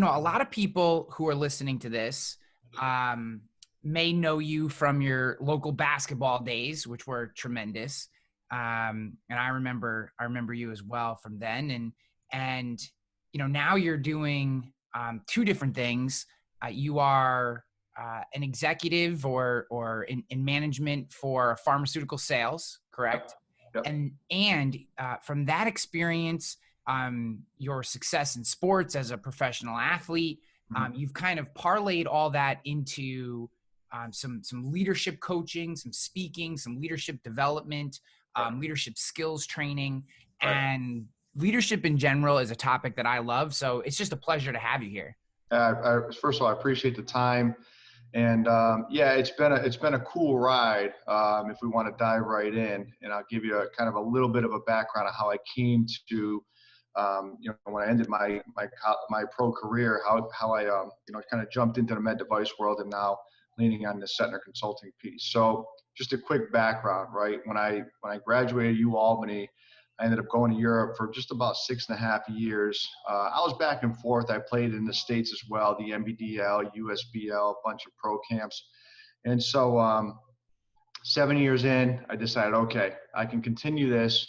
a lot of people who are listening to this may know you from your local basketball days, which were tremendous. And I remember you as well from then. And now you're doing two different things. You are an executive or in management for pharmaceutical sales, correct? Yep. And from that experience, your success in sports as a professional athlete, you've kind of parlayed all that into some leadership coaching, some speaking, some leadership development, leadership skills training, and leadership in general is a topic that I love. So it's just a pleasure to have you here. First of all, I appreciate the time. And it's been a cool ride. If we want to dive right in, and I'll give you a kind of a little bit of a background of how I came to, when I ended my pro career, how I kind of jumped into the med device world, and now leaning on the Cetnar Consulting piece. So just a quick background, right? When I graduated Albany, I ended up going to Europe for just about 6.5 years. I was back and forth. I played in the States as well, the NBDL, USBL, a bunch of pro camps. And so 7 years in, I decided, okay, I can continue this,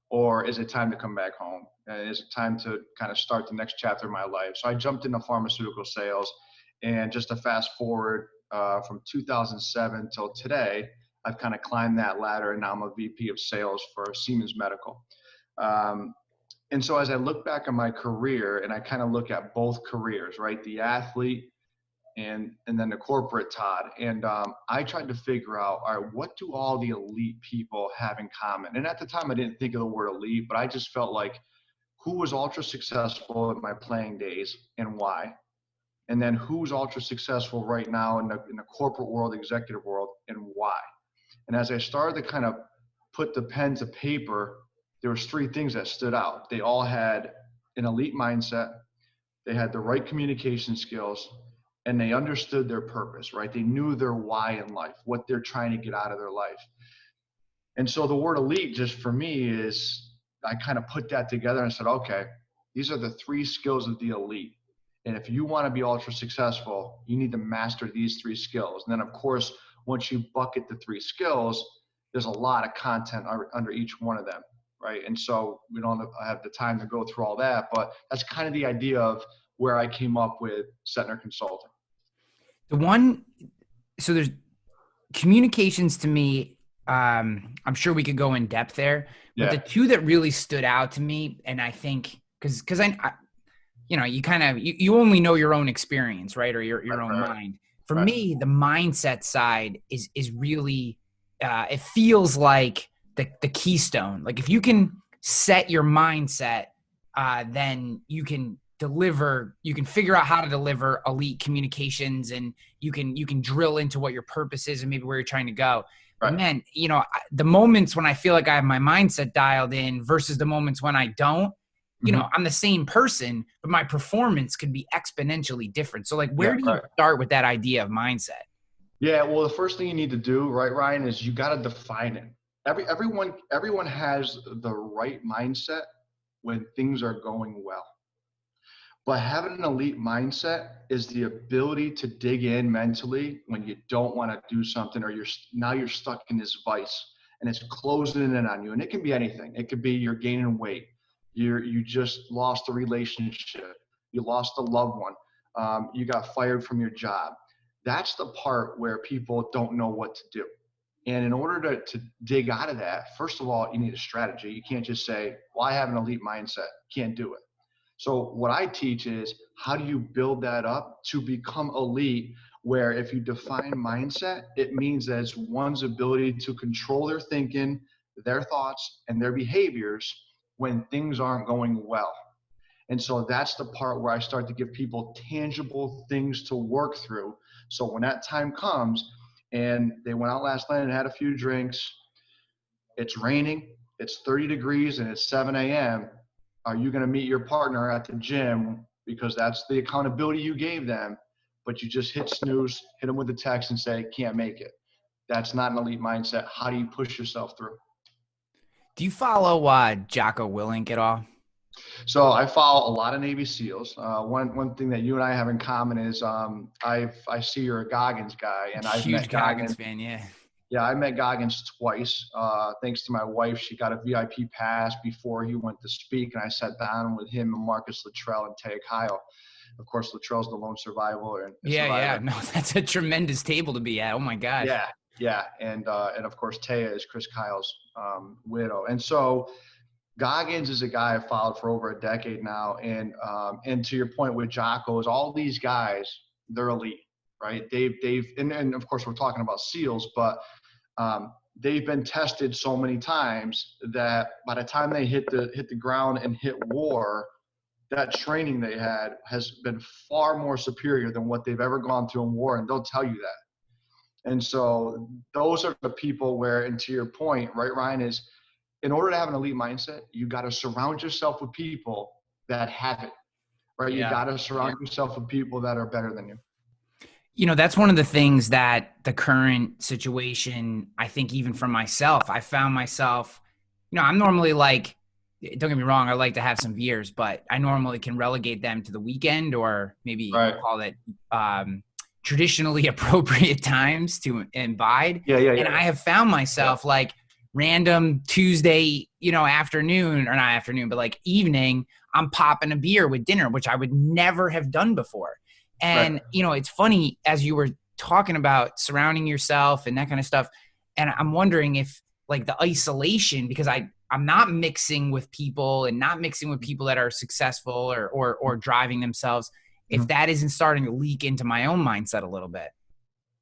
or is it time to come back home? And is it time to kind of start the next chapter of my life? So I jumped into pharmaceutical sales, and just to fast forward from 2007 till today, I've kind of climbed that ladder, and now I'm a VP of sales for Siemens Medical. And so as I look back on my career, and I kind of look at both careers, right? The athlete and then the corporate Todd. And I tried to figure out, all right, what do all the elite people have in common? And at the time I didn't think of the word elite, but I just felt like, who was ultra successful at my playing days and why? And then who's ultra successful right now in the corporate world, executive world, and why? And as I started to kind of put the pen to paper, there was three things that stood out. They all had an elite mindset, they had the right communication skills, and they understood their purpose, right? They knew their why in life, what they're trying to get out of their life. And so the word elite, just for me, is I kind of put that together and said, okay, these are the three skills of the elite. And if you want to be ultra successful, you need to master these three skills. And then, of course, once you bucket the three skills, there's a lot of content under each one of them, right? And so we don't have the time to go through all that, but that's kind of the idea of where I came up with Cetnar Consulting. So there's communications to me. I'm sure we could go in depth there, but the two that really stood out to me, and I think because I you only know your own experience, right? Or your own mind. For me, the mindset side is really, it feels like the keystone. Like if you can set your mindset, then you can figure out how to deliver elite communications, and you can drill into what your purpose is and maybe where you're trying to go. Right. And then, the moments when I feel like I have my mindset dialed in versus the moments when I don't, I'm the same person, but my performance could be exponentially different. So like, where do you start with that idea of mindset? Yeah, well, the first thing you need to do, right, Ryan, is you got to define it. Everyone has the right mindset when things are going well. But having an elite mindset is the ability to dig in mentally when you don't want to do something, or you're stuck in this vice and it's closing in on you. And it can be anything. It could be you're gaining weight. You just lost a relationship. You lost a loved one. You got fired from your job. That's the part where people don't know what to do. And in order to dig out of that, first of all, you need a strategy. You can't just say, well, I have an elite mindset. Can't do it. So what I teach is, how do you build that up to become elite, where if you define mindset, it means that it's one's ability to control their thinking, their thoughts, and their behaviors when things aren't going well. And so that's the part where I start to give people tangible things to work through. So when that time comes and they went out last night and had a few drinks, it's raining, it's 30 degrees, and it's 7 a.m., are you going to meet your partner at the gym because that's the accountability you gave them, but you just hit snooze, hit them with a text and say, can't make it? That's not an elite mindset. How do you push yourself through? Do you follow Jocko Willink at all? So I follow a lot of Navy SEAls. One thing that you and I have in common is I see you're a Goggins guy, and I've Huge met Goggins Goggins. fan, yeah. Yeah, I met Goggins twice. Thanks to my wife, she got a VIP pass before he went to speak, and I sat down with him and Marcus Luttrell and Tay Kyle. Of course, Luttrell's the lone survivor and Yeah. survivor. No, that's a tremendous table to be at. Oh my gosh. Yeah, and of course Taya is Chris Kyle's widow, and so Goggins is a guy I've followed for over a decade now, and to your point with Jocko, is all these guys, they're elite, right? And of course we're talking about SEALs, but they've been tested so many times that by the time they hit the ground and hit war, that training they had has been far more superior than what they've ever gone through in war, and they'll tell you that. And so those are the people where, and to your point, right, Ryan, is in order to have an elite mindset, you got to surround yourself with people that have it, right? You got to surround yourself with people that are better than you. You know, that's one of the things that the current situation, I think even for myself, I found myself, you know, I'm normally like, don't get me wrong, I like to have some beers, but I normally can relegate them to the weekend or maybe call it traditionally appropriate times to imbibe. And I have found myself like random Tuesday, you know, afternoon, or not afternoon, but like evening, I'm popping a beer with dinner, which I would never have done before. And, you know, it's funny as you were talking about surrounding yourself and that kind of stuff. And I'm wondering if like the isolation, because I'm not mixing with people and not mixing with people that are successful or driving themselves, if that isn't starting to leak into my own mindset a little bit.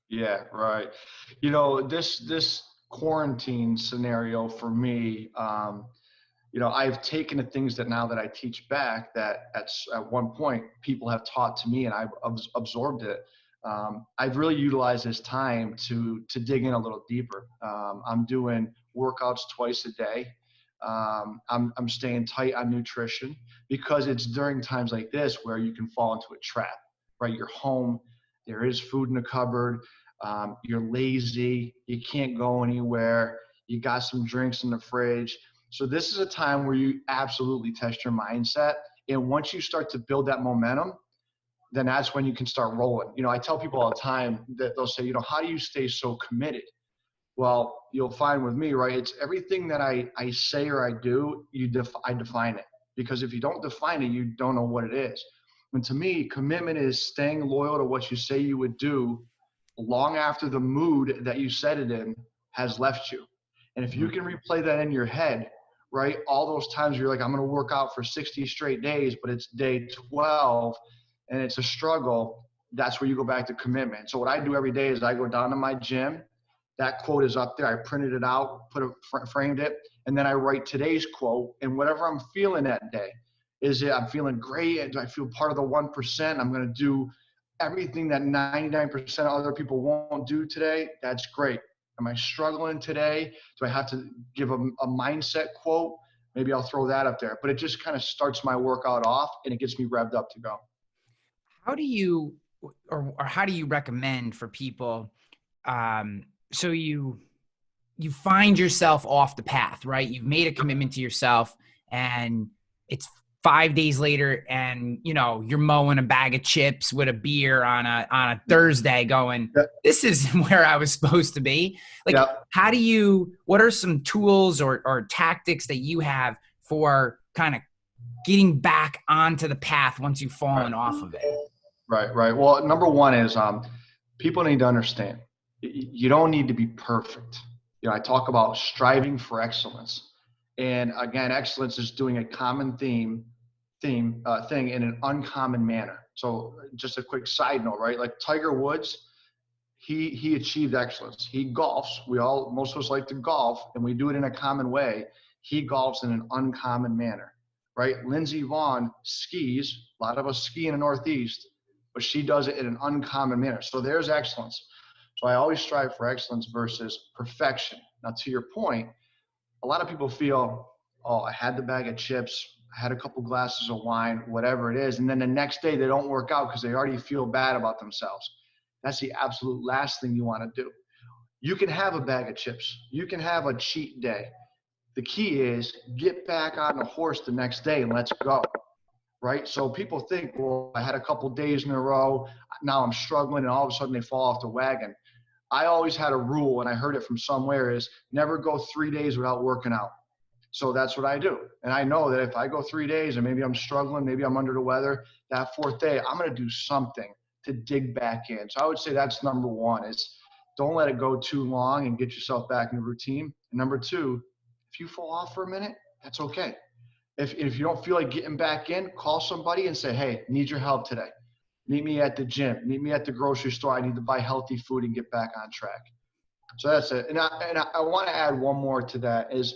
Yeah, right. You know, this quarantine scenario for me, you know, I've taken the things that now that I teach back that at one point people have taught to me and I've absorbed it. I've really utilized this time to dig in a little deeper. I'm doing workouts twice a day. I'm staying tight on nutrition because it's during times like this where you can fall into a trap, right? You're home, there is food in the cupboard, you're lazy, you can't go anywhere, you got some drinks in the fridge. So this is a time where you absolutely test your mindset. And once you start to build that momentum, then that's when you can start rolling. You know, I tell people all the time that they'll say, you know, how do you stay so committed? Well, you'll find with me, right, it's everything that I say or I do, I define it. Because if you don't define it, you don't know what it is. And to me, commitment is staying loyal to what you say you would do long after the mood that you said it in has left you. And if you can replay that in your head, right, all those times you're like, I'm going to work out for 60 straight days, but it's day 12 and it's a struggle, that's where you go back to commitment. So what I do every day is I go down to my gym. That quote is up there. I printed it out, framed it, and then I write today's quote and whatever I'm feeling that day. Is it I'm feeling great? Do I feel part of the 1%? I'm going to do everything that 99% of other people won't do today. That's great. Am I struggling today? Do I have to give a mindset quote? Maybe I'll throw that up there. But it just kind of starts my workout off and it gets me revved up to go. How do you, or how do you recommend for people, so you find yourself off the path, right? You've made a commitment to yourself and it's 5 days later and, you know, you're mowing a bag of chips with a beer on a Thursday going, this isn't where I was supposed to be. Like, what are some tools or tactics that you have for kind of getting back onto the path once you've fallen off of it? Right. Well, number one is people need to understand you don't need to be perfect. You know, I talk about striving for excellence. And again, excellence is doing a common thing in an uncommon manner. So just a quick side note, right? Like Tiger Woods, he achieved excellence. He golfs. Most of us like to golf and we do it in a common way. He golfs in an uncommon manner, right? Lindsey Vonn skis. A lot of us ski in the Northeast, but she does it in an uncommon manner. So there's excellence. So I always strive for excellence versus perfection. Now, to your point, a lot of people feel, oh, I had the bag of chips, I had a couple glasses of wine, whatever it is, and then the next day they don't work out because they already feel bad about themselves. That's the absolute last thing you want to do. You can have a bag of chips. You can have a cheat day. The key is get back on the horse the next day and let's go. Right? So people think, well, I had a couple days in a row, now I'm struggling, and all of a sudden they fall off the wagon. I always had a rule, and I heard it from somewhere, is never go 3 days without working out. So that's what I do. And I know that if I go 3 days and maybe I'm struggling, maybe I'm under the weather, that fourth day, I'm going to do something to dig back in. So I would say that's number one, is don't let it go too long and get yourself back in the routine. And number two, if you fall off for a minute, that's okay. If you don't feel like getting back in, call somebody and say, hey, need your help today. Meet me at the gym. Meet me at the grocery store. I need to buy healthy food and get back on track. So that's it. And I want to add one more to that, is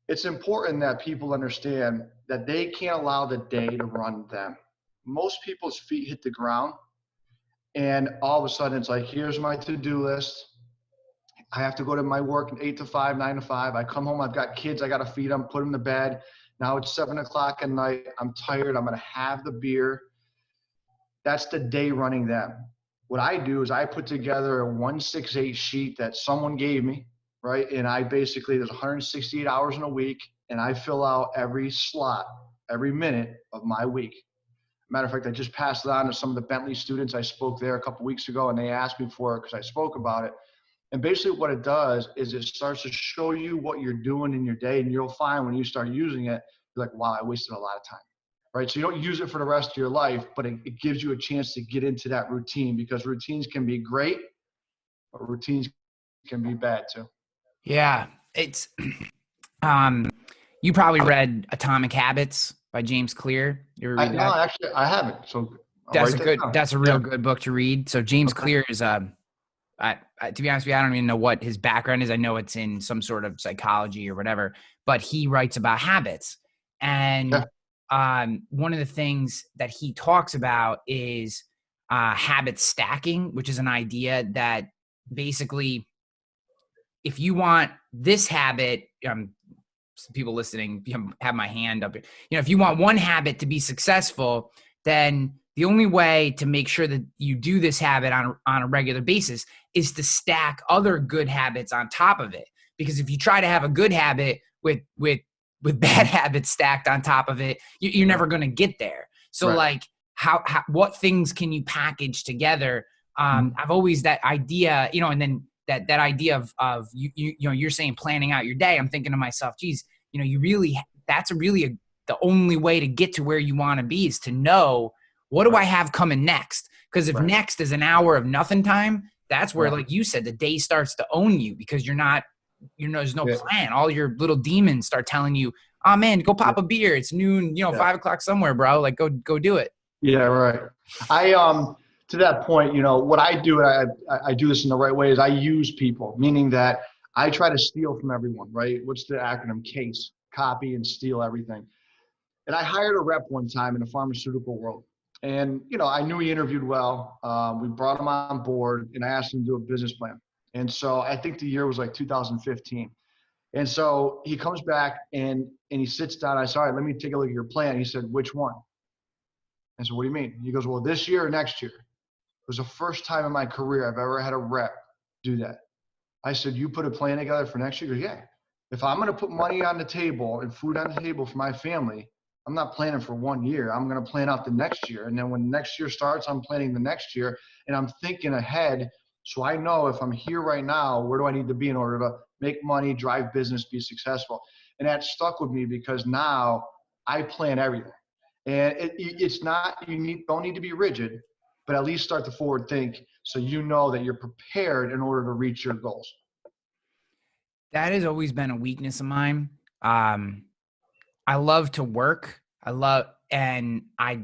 it's important that people understand that they can't allow the day to run them. Most people's feet hit the ground, and all of a sudden it's like, here's my to-do list. I have to go to my work 8 to 5, 9 to 5. I come home, I've got kids, I got to feed them, put them to bed. Now it's 7 o'clock at night. I'm tired. I'm going to have the beer. That's the day running them. What I do is I put together a 168 sheet that someone gave me, right? And I basically, there's 168 hours in a week, and I fill out every slot, every minute of my week. Matter of fact, I just passed it on to some of the Bentley students. I spoke there a couple weeks ago, and they asked me for it because I spoke about it. And basically what it does is it starts to show you what you're doing in your day, and you'll find when you start using it, you're like, wow, I wasted a lot of time, right? So you don't use it for the rest of your life, but it gives you a chance to get into that routine, because routines can be great, but routines can be bad too. Yeah. It's, you probably read Atomic Habits by James Clear. You ever read that? No, actually I haven't. So that's a real good book to read. So James Clear is, to be honest with you, I don't even know what his background is. I know it's in some sort of psychology or whatever, but he writes about habits. And one of the things that he talks about is habit stacking, which is an idea that basically, if you want this habit, some people listening have my hand up here. If you want one habit to be successful, then the only way to make sure that you do this habit on a regular basis is to stack other good habits on top of it. Because if you try to have a good habit with bad habits stacked on top of it, you're never going to get there. So like how what things can you package together? I've always that idea, and then that idea of you're saying planning out your day. I'm thinking to myself, geez, the only way to get to where you want to be is to know, what do I have coming next? Because if next is an hour of nothing time, that's where, like you said, the day starts to own you, because there's no plan. All your little demons start telling you, oh man, go pop a beer. It's noon, 5 o'clock somewhere, bro. Like go do it. Yeah, right. To that point, what I do, and I do this in the right way, is I use people, meaning that I try to steal from everyone, right? What's the acronym? CASE, copy and steal everything. And I hired a rep one time in the pharmaceutical world. And, I knew he interviewed well. We brought him on board, and I asked him to do a business plan. And so I think the year was like 2015. And so he comes back and he sits down. I said, all right, let me take a look at your plan. He said, which one? I said, what do you mean? He goes, well, this year or next year? It was the first time in my career I've ever had a rep do that. I said, you put a plan together for next year? He goes, yeah. If I'm going to put money on the table and food on the table for my family, I'm not planning for 1 year. I'm going to plan out the next year. And then when next year starts, I'm planning the next year. And I'm thinking ahead, so I know if I'm here right now, where do I need to be in order to make money, drive business, be successful? And that stuck with me, because now I plan everything. And it's not, don't need to be rigid, but at least start to forward think, so you know that you're prepared in order to reach your goals. That has always been a weakness of mine. I love to work. And I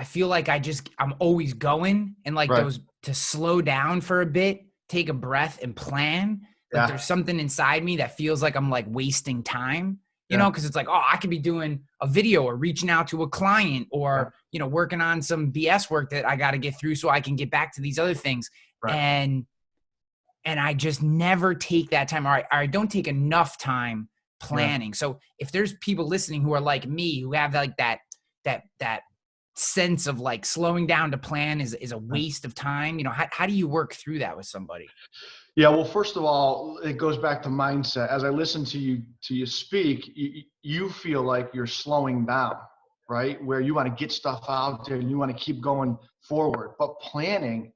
feel like I'm always going, and like those, to slow down for a bit, take a breath and plan. Like there's something inside me that feels like I'm like wasting time, because it's like, oh, I could be doing a video or reaching out to a client or, working on some BS work that I got to get through so I can get back to these other things. And I just never take that time, or I don't take enough time planning. So if there's people listening who are like me, who have like that sense of like slowing down to plan is a waste of time, how do you work through that with somebody? Yeah, well, first of all, it goes back to mindset. As I listen to you speak, you feel like you're slowing down, right? Where you want to get stuff out there and you want to keep going forward. But planning,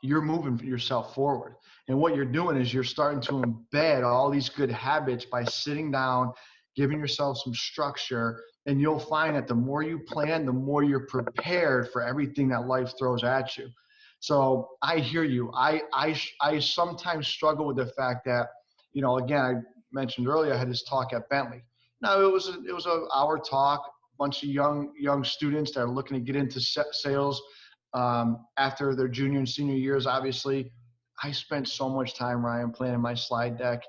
you're moving yourself forward. And what you're doing is you're starting to embed all these good habits by sitting down, giving yourself some structure, and you'll find that the more you plan, the more you're prepared for everything that life throws at you. So I hear you. I sometimes struggle with the fact that, again, I mentioned earlier, I had this talk at Bentley. Now it was an hour talk, bunch of young students that are looking to get into sales after their junior and senior years. Obviously, I spent so much time, Ryan, planning my slide deck.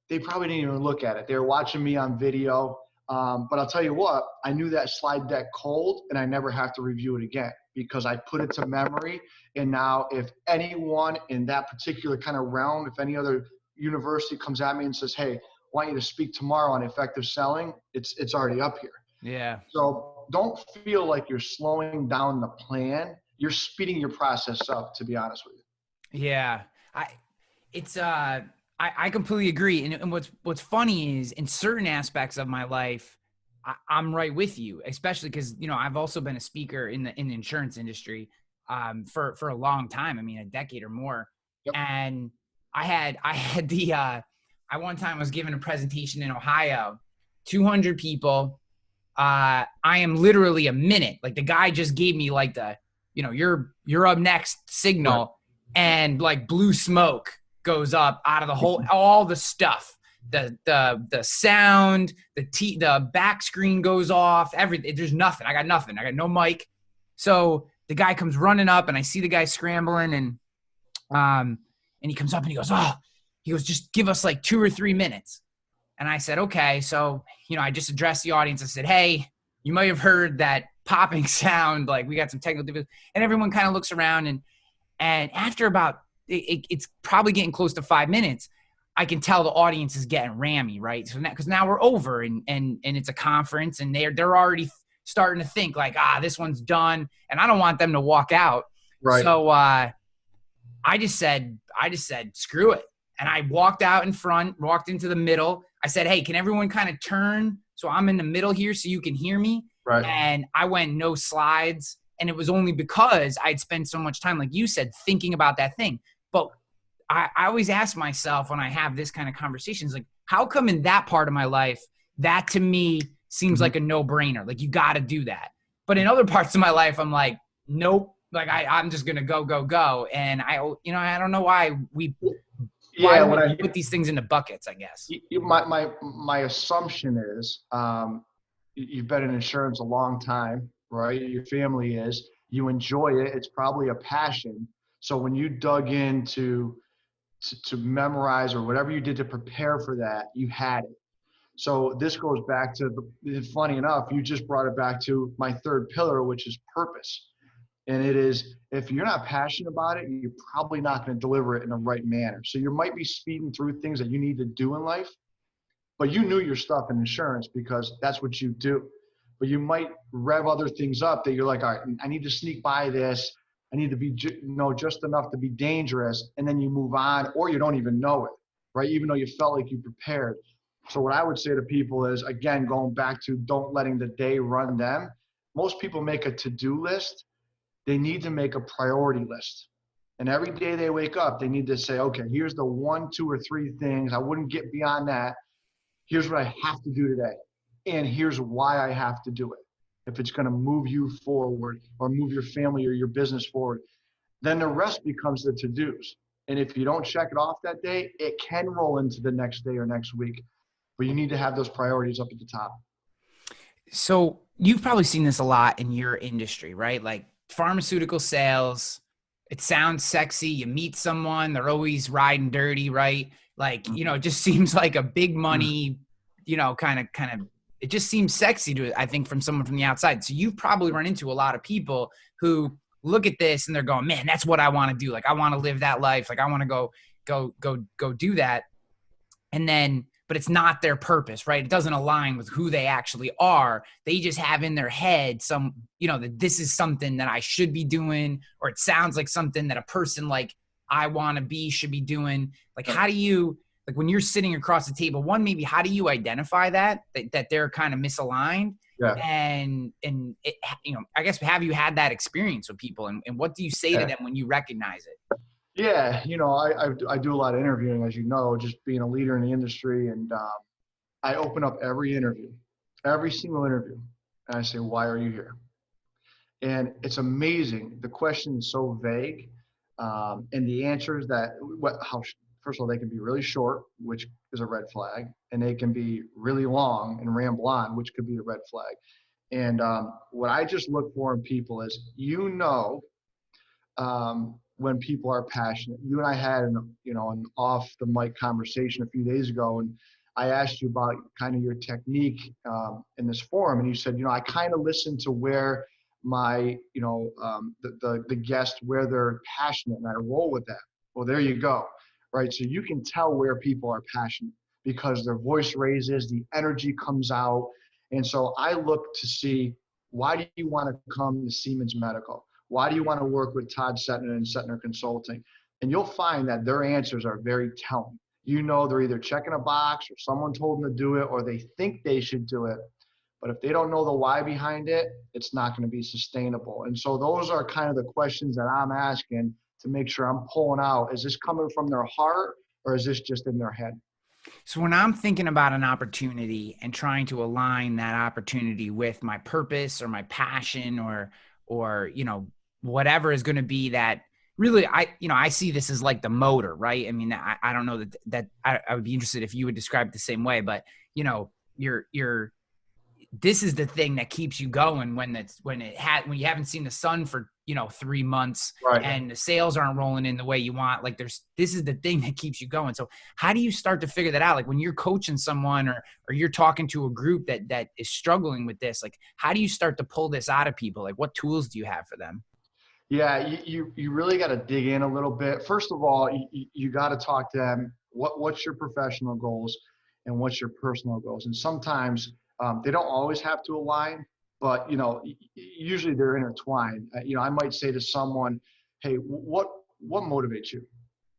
They probably didn't even look at it. They were watching me on video. But I'll tell you what, I knew that slide deck cold, and I never have to review it again because I put it to memory. And now if anyone in that particular kind of realm, if any other university comes at me and says, hey, I want you to speak tomorrow on effective selling, it's already up here. Yeah. So don't feel like you're slowing down the plan. You're speeding your process up, to be honest with you. Yeah. I completely agree. And what's funny is in certain aspects of my life, I'm right with you, especially because, I've also been a speaker in the insurance industry for a long time. I mean, a decade or more. Yep. And I had I one time was giving a presentation in Ohio, 200 people. I am literally a minute. Like the guy just gave me like the, you're up next signal, right. And like blue smoke goes up out of the whole, all the stuff, the sound, the back screen goes off, everything. There's nothing. I got nothing. I got no mic. So the guy comes running up and I see the guy scrambling and he comes up and he goes, just give us like 2 or 3 minutes. And I said, okay. So, I just addressed the audience. I said, hey, you might have heard that popping sound. Like we got some technical difficulties. And everyone kind of looks around and after about, it's probably getting close to 5 minutes, I can tell the audience is getting rammy, right? So because now we're over and it's a conference and they're already starting to think like, this one's done. And I don't want them to walk out. Right. So I just said, screw it. And I walked out in front, walked into the middle. I said, hey, can everyone kind of turn so I'm in the middle here so you can hear me? Right. And I went no slides. And it was only because I'd spent so much time, like you said, thinking about that thing. But I always ask myself when I have this kind of conversations, like, how come in that part of my life, that to me seems like a no-brainer? Like, you got to do that. But in other parts of my life, I'm like, nope. Like, I'm just going to go. And I don't know why we put these things into buckets, I guess. My assumption is you've been in insurance a long time, right? Your family is. You enjoy it. It's probably a passion. So when you dug into to memorize or whatever you did to prepare for that, you had it. So this goes back to, funny enough, you just brought it back to my third pillar, which is purpose. And it is, if you're not passionate about it, you're probably not going to deliver it in the right manner. So you might be speeding through things that you need to do in life, but you knew your stuff in insurance because that's what you do. But you might rev other things up that you're like, all right, I need to sneak by this. I need to be, just enough to be dangerous. And then you move on, or you don't even know it, right? Even though you felt like you prepared. So what I would say to people is, again, going back to don't letting the day run them. Most people make a to-do list. They need to make a priority list. And every day they wake up, they need to say, okay, here's the 1, 2, or 3 things. I wouldn't get beyond that. Here's what I have to do today. And here's why I have to do it. If it's going to move you forward or move your family or your business forward, then the rest becomes the to-dos. And if you don't check it off that day, it can roll into the next day or next week. But you need to have those priorities up at the top. So you've probably seen this a lot in your industry, right? Like pharmaceutical sales, it sounds sexy. You meet someone, they're always riding dirty, right? Like, it just seems like a big money, kind of, it just seems sexy to, I think, from someone from the outside. So you've probably run into a lot of people who look at this and they're going, man, that's what I want to do. Like, I want to live that life. Like, I want to go do that. And then, but it's not their purpose, right? It doesn't align with who they actually are. They just have in their head that this is something that I should be doing, or it sounds like something that a person like I want to be should be doing? Like, how do you, like when you're sitting across the table, one, maybe how do you identify that they're kind of misaligned? Yeah. And it, I guess, have you had that experience with people, and what do you say to them when you recognize it? Yeah. I do a lot of interviewing, as you know, just being a leader in the industry. And I open up every single interview. And I say, why are you here? And it's amazing. The question is so vague. And the answers first of all, they can be really short, which is a red flag. And they can be really long and ramble on, which could be a red flag. And what I just look for in people is, when people are passionate. You and I had an off the mic conversation a few days ago, and I asked you about kind of your technique in this forum, and you said, I kind of listen to where my, the guest, where they're passionate, and I roll with that. Well, there you go, right? So you can tell where people are passionate because their voice raises, the energy comes out. And so I look to see, why do you want to come to Siemens Medical? Why do you want to work with Todd Cetnar and Cetnar Consulting? And you'll find that their answers are very telling. They're either checking a box, or someone told them to do it, or they think they should do it. But if they don't know the why behind it, it's not going to be sustainable. And so those are kind of the questions that I'm asking to make sure I'm pulling out. Is this coming from their heart, or is this just in their head? So when I'm thinking about an opportunity and trying to align that opportunity with my purpose or my passion or whatever is going to be that, really, I see this as like the motor, right? I mean, I don't know that I would be interested if you would describe it the same way, but this is the thing that keeps you going when you haven't seen the sun for 3 months, right, and the sales aren't rolling in the way you want. Like this is the thing that keeps you going. So how do you start to figure that out? Like when you're coaching someone or you're talking to a group that is struggling with this, like how do you start to pull this out of people? Like what tools do you have for them? Yeah, you really got to dig in a little bit. First of all, you got to talk to them. What's your professional goals and what's your personal goals? And sometimes they don't always have to align, but usually they're intertwined. I might say to someone, "Hey, what motivates you?"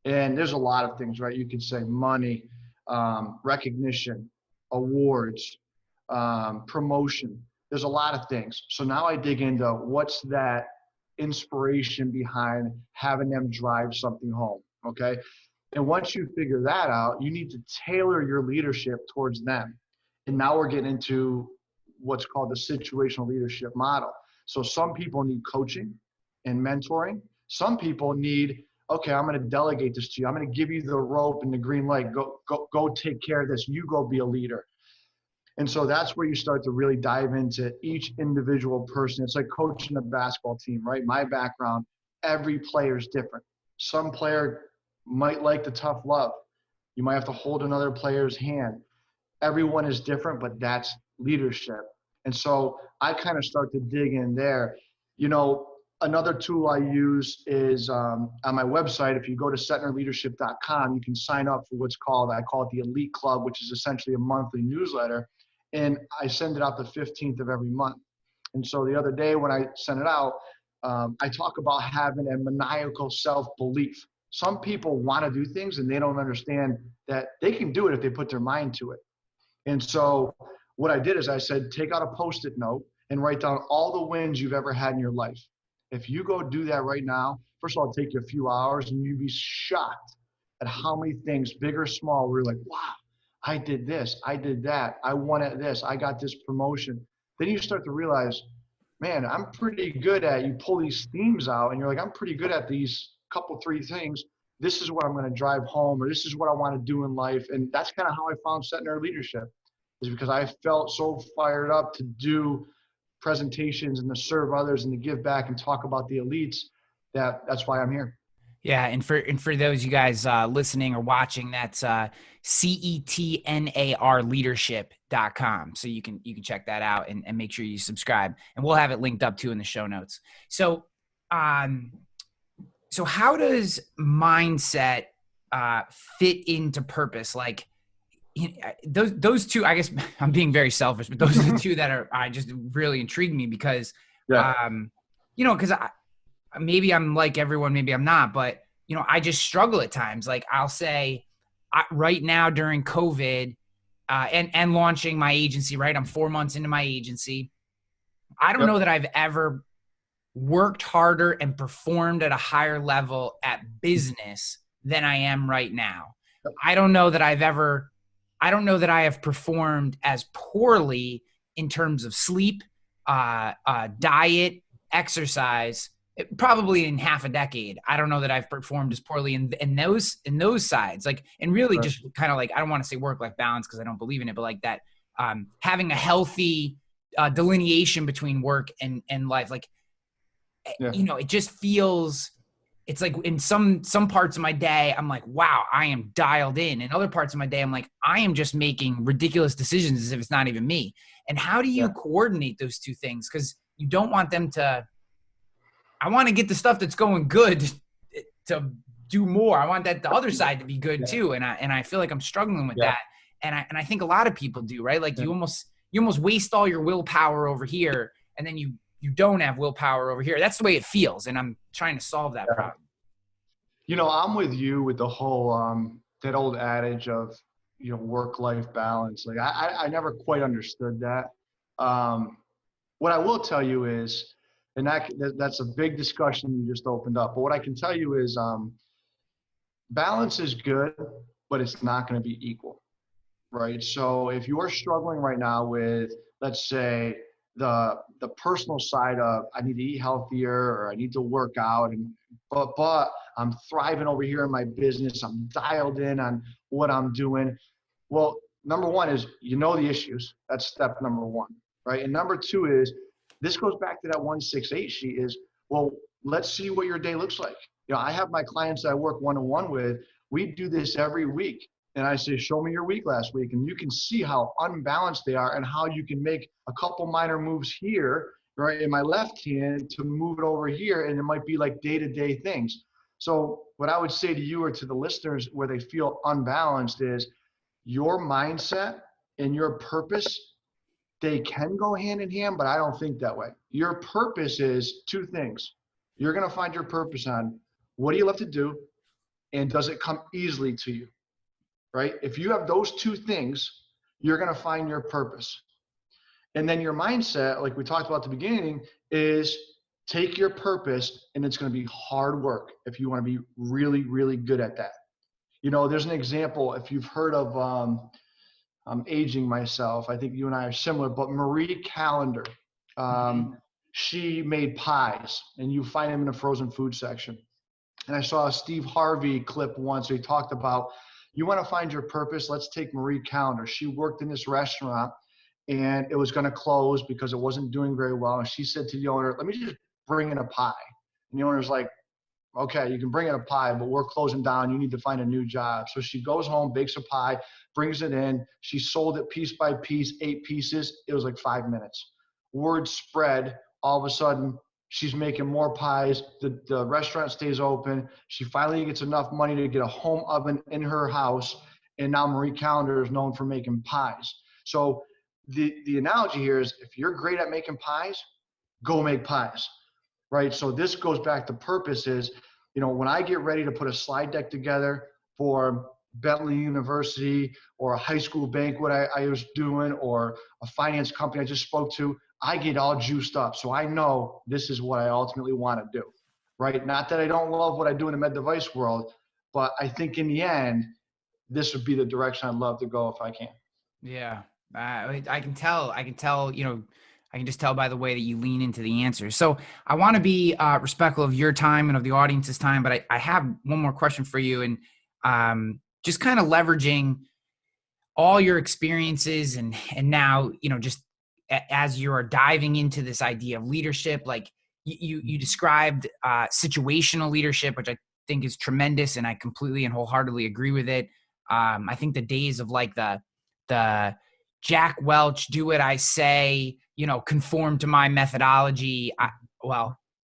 And there's a lot of things, right? You could say money, recognition, awards, promotion. There's a lot of things. So now I dig into what's that inspiration behind having them drive something home. Okay. And once you figure that out, you need to tailor your leadership towards them. And now we're getting into what's called the situational leadership model. So some people need coaching and mentoring. Some people need, okay, I'm going to delegate this to you. I'm going to give you the rope and the green light. Go take care of this. You go be a leader. And so that's where you start to really dive into each individual person. It's like coaching a basketball team, right? My background, every player is different. Some player might like the tough love. You might have to hold another player's hand. Everyone is different, but that's leadership. And so I kind of start to dig in there. Another tool I use is on my website. If you go to CetnarLeadership.com, you can sign up for I call it the Elite Club, which is essentially a monthly newsletter. And I send it out the 15th of every month. And so the other day when I sent it out, I talk about having a maniacal self-belief. Some people want to do things and they don't understand that they can do it if they put their mind to it. And so what I did is I said, take out a Post-it note and write down all the wins you've ever had in your life. If you go do that right now, first of all, it'll take you a few hours and you'd be shocked at how many things, big or small, where you're like, wow, I did this, I did that, I won at this, I got this promotion. Then you start to realize, man, I'm pretty good at, you pull these themes out and you're like, I'm pretty good at these three things. This is what I'm going to drive home, or this is what I want to do in life. And that's kind of how I found Cetnar Leadership, is because I felt so fired up to do presentations and to serve others and to give back and talk about the elites. That's why I'm here. Yeah, and for those you guys listening or watching, that's CETNAR leadership.com. So you can check that out and make sure you subscribe, and we'll have it linked up too in the show notes. So so how does mindset fit into purpose? Like those two, I guess I'm being very selfish, but those are the two that are just really intrigue me because because maybe I'm like everyone, maybe I'm not, but I just struggle at times. Like I'll say right now during COVID and launching my agency, right? I'm 4 months into my agency. I don't Yep. know that I've ever worked harder and performed at a higher level at business than I am right now. Yep. I don't know that I have performed as poorly in terms of sleep, diet, exercise, probably in half a decade. I don't know that I've performed as poorly in those sides. Like, and really Right. just kind of like, I don't want to say work-life balance because I don't believe in it, but like that, having a healthy delineation between work and life. Like, Yeah. it just feels, it's like in some parts of my day, I'm like, wow, I am dialed in. In other parts of my day, I'm like, I am just making ridiculous decisions as if it's not even me. And how do you Yeah. coordinate those two things? Because you don't want them to, I want to get the stuff that's going good to do more. I want that the other side to be good Yeah. too. And I feel like I'm struggling with Yeah. that. And I think a lot of people do, right? Like Yeah. you almost waste all your willpower over here, and then you don't have willpower over here. That's the way it feels. And I'm trying to solve that problem. I'm with you with the whole that old adage of work-life balance. Like I never quite understood that. What I will tell you is, and that's a big discussion you just opened up. But what I can tell you is, balance is good, but it's not going to be equal, right? So if you're struggling right now with, let's say, the personal side of I need to eat healthier or I need to work out, but I'm thriving over here in my business, I'm dialed in on what I'm doing. Well, number one is the issues. That's step number one, right? And number two is, this goes back to that 168 sheet is, well, let's see what your day looks like. I have my clients that I work one-on-one with. We do this every week. And I say, show me your week last week. And you can see how unbalanced they are and how you can make a couple minor moves here, right, in my left hand to move it over here. And it might be like day-to-day things. So what I would say to you or to the listeners where they feel unbalanced is, your mindset and your purpose, they can go hand in hand, but I don't think that way. Your purpose is two things. You're going to find your purpose on what do you love to do, and does it come easily to you, right? If you have those two things, you're going to find your purpose. And then your mindset, like we talked about at the beginning, is take your purpose, and it's going to be hard work if you want to be really, really good at that. There's an example, if you've heard of, I'm aging myself, I think you and I are similar, but Marie Callender, she made pies, and you find them in the frozen food section. And I saw a Steve Harvey clip once where he talked about, you want to find your purpose? Let's take Marie Callender. She worked in this restaurant, and it was going to close because it wasn't doing very well. And she said to the owner, let me just bring in a pie. And the owner's like, okay, you can bring in a pie, but we're closing down. You need to find a new job. So she goes home, bakes a pie, brings it in. She sold it piece by piece, 8 pieces. It was like 5 minutes. Word spread. All of a sudden, she's making more pies. The restaurant stays open. She finally gets enough money to get a home oven in her house. And now Marie Callender is known for making pies. So the analogy here is, if you're great at making pies, go make pies. Right. So this goes back to purpose is, when I get ready to put a slide deck together for Bentley University or a high school banquet I was doing, or a finance company I just spoke to, I get all juiced up. So I know this is what I ultimately want to do. Right. Not that I don't love what I do in the med device world, but I think in the end, this would be the direction I'd love to go if I can. Yeah. I can tell, I can just tell by the way that you lean into the answers. So I want to be respectful of your time and of the audience's time, but I have one more question for you. And just kind of leveraging all your experiences and now, just as you are diving into this idea of leadership, like you described situational leadership, which I think is tremendous. And I completely and wholeheartedly agree with it. I think the days of like the Jack Welch, do what I say, conform to my methodology.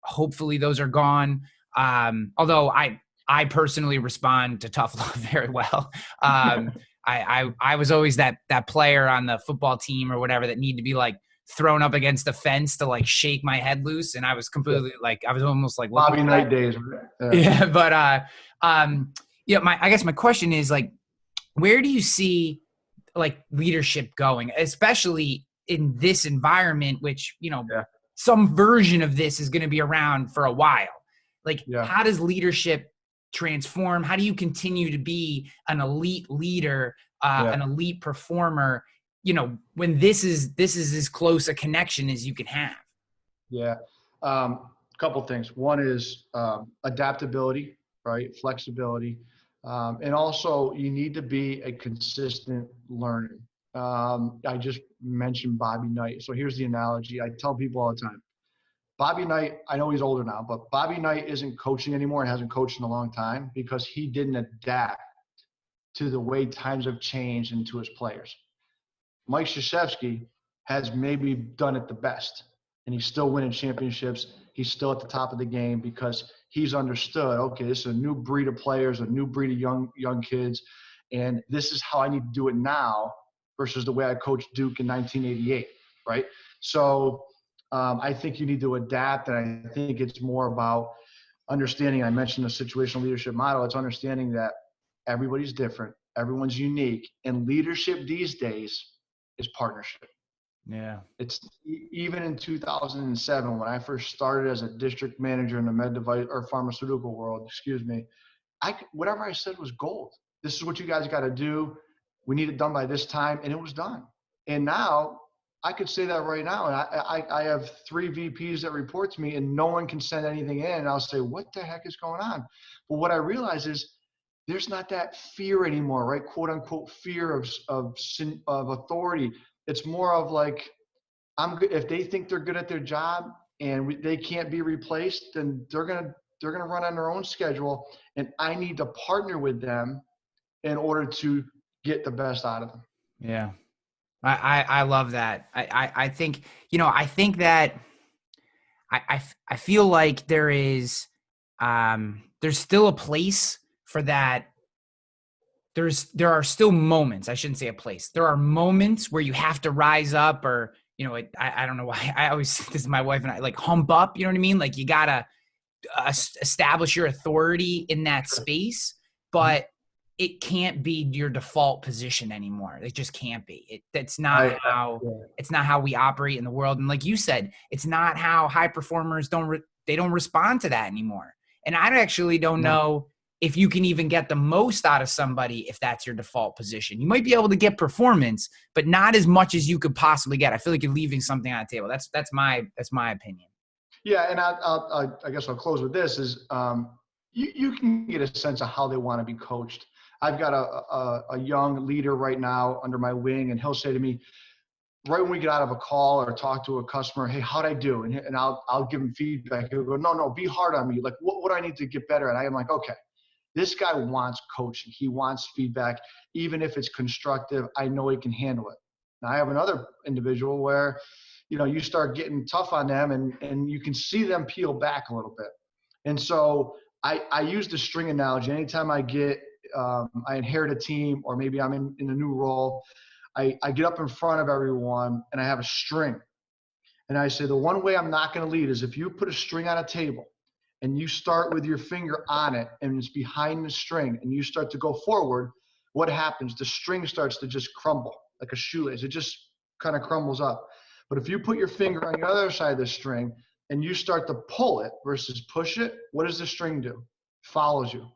Hopefully those are gone. Although I personally respond to tough love very well. I was always that player on the football team or whatever that need to be like thrown up against the fence to like shake my head loose. And I was completely like, I was almost like looking Bobby Knight days. Yeah. But, I guess my question is like, where do you see like leadership going, especially in this environment, which, some version of this is going to be around for a while. Like, how does leadership transform? How do you continue to be an elite leader, an elite performer, when this is as close a connection as you can have? Yeah. Couple things. One is adaptability, right? Flexibility. And also you need to be a consistent learner. I just mentioned Bobby Knight. So here's the analogy. I tell people all the time. Bobby Knight, I know he's older now, but Bobby Knight isn't coaching anymore and hasn't coached in a long time because he didn't adapt to the way times have changed and to his players. Mike Krzyzewski has maybe done it the best, and he's still winning championships. He's still at the top of the game because he's understood, okay, this is a new breed of players, a new breed of young kids, and this is how I need to do it now versus the way I coached Duke in 1988, right? So I think you need to adapt, and I think it's more about understanding. I mentioned the situational leadership model. It's understanding that everybody's different, everyone's unique, and leadership these days is partnership. Yeah. It's even in 2007 when I first started as a district manager in the med device or pharmaceutical world, whatever I said was gold. This is what you guys got to do. We need it done by this time, and it was done. And now I could say that right now, and I have 3 VPs that report to me, and no one can send anything in, and I'll say, what the heck is going on? But what I realize is there's not that fear anymore, right? Quote unquote fear of authority. It's more of like, if they think they're good at their job and they can't be replaced, then they're gonna run on their own schedule, and I need to partner with them in order to get the best out of them. Yeah. I love that. I think, I think that I feel like there's still a place for that. There are still moments. I shouldn't say a place. There are moments where you have to rise up, or, I don't know why I always, this is my wife and I, like, hump up, you know what I mean? Like, you got to establish your authority in that space, but it can't be your default position anymore. It just can't be. It's not how we operate in the world. And like you said, it's not how high performers don't respond to that anymore. And I actually don't know if you can even get the most out of somebody if that's your default position. You might be able to get performance, but not as much as you could possibly get. I feel like you're leaving something on the table. That's my opinion. Yeah, and I guess I'll close with this is you can get a sense of how they want to be coached. I've got a young leader right now under my wing, and he'll say to me, right when we get out of a call or talk to a customer, hey, how'd I do? And I'll give him feedback. He'll go, no, be hard on me. Like, what do I need to get better at? I'm like, okay, this guy wants coaching. He wants feedback. Even if it's constructive, I know he can handle it. Now I have another individual where, you start getting tough on them and you can see them peel back a little bit. And so I use the string analogy. Anytime I inherit a team, or maybe I'm in a new role, I get up in front of everyone and I have a string. And I say, the one way I'm not going to lead is if you put a string on a table and you start with your finger on it and it's behind the string and you start to go forward, what happens? The string starts to just crumble like a shoelace. It just kind of crumbles up. But if you put your finger on the other side of the string and you start to pull it versus push it, what does the string do? It follows you,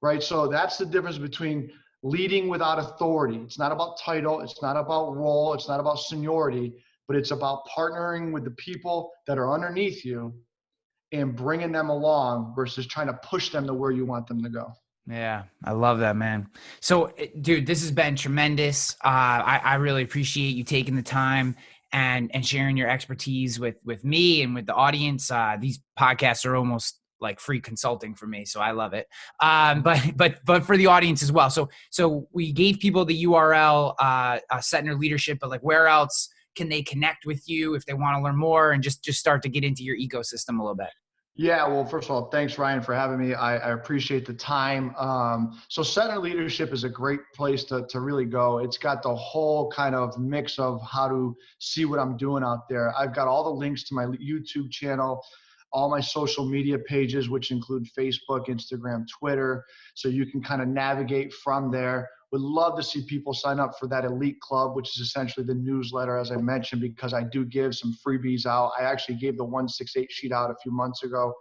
right? So that's the difference between leading without authority. It's not about title. It's not about role. It's not about seniority, but it's about partnering with the people that are underneath you and bringing them along versus trying to push them to where you want them to go. Yeah, I love that, man. So, dude, this has been tremendous. I really appreciate you taking the time and sharing your expertise with me and with the audience. These podcasts are almost like free consulting for me, so I love it. But for the audience as well. So we gave people the URL, Cetnar Leadership, but like, where else can they connect with you if they want to learn more and just start to get into your ecosystem a little bit? Yeah, well, first of all, thanks, Ryan, for having me. I appreciate the time. So Cetnar Leadership is a great place to really go. It's got the whole kind of mix of how to see what I'm doing out there. I've got all the links to my YouTube channel, all my social media pages, which include Facebook, Instagram, Twitter. So you can kind of navigate from there. Would love to see people sign up for that elite club, which is essentially the newsletter, as I mentioned, because I do give some freebies out. I actually gave the 168 sheet out a few months ago.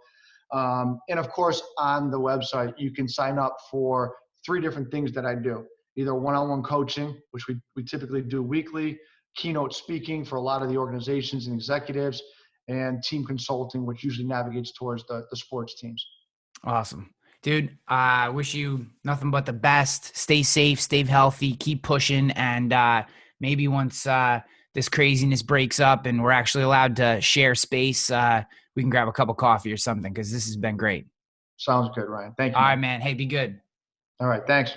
And of course, on the website, you can sign up for 3 different things that I do. Either one-on-one coaching, which we typically do weekly, keynote speaking for a lot of the organizations and executives, and team consulting, which usually navigates towards the sports teams. Awesome. Dude, I wish you nothing but the best. Stay safe, stay healthy, keep pushing. And maybe once this craziness breaks up and we're actually allowed to share space, we can grab a cup of coffee or something, because this has been great. Sounds good, Ryan. Thank you, All right, man. man. Hey, be good. All right. Thanks.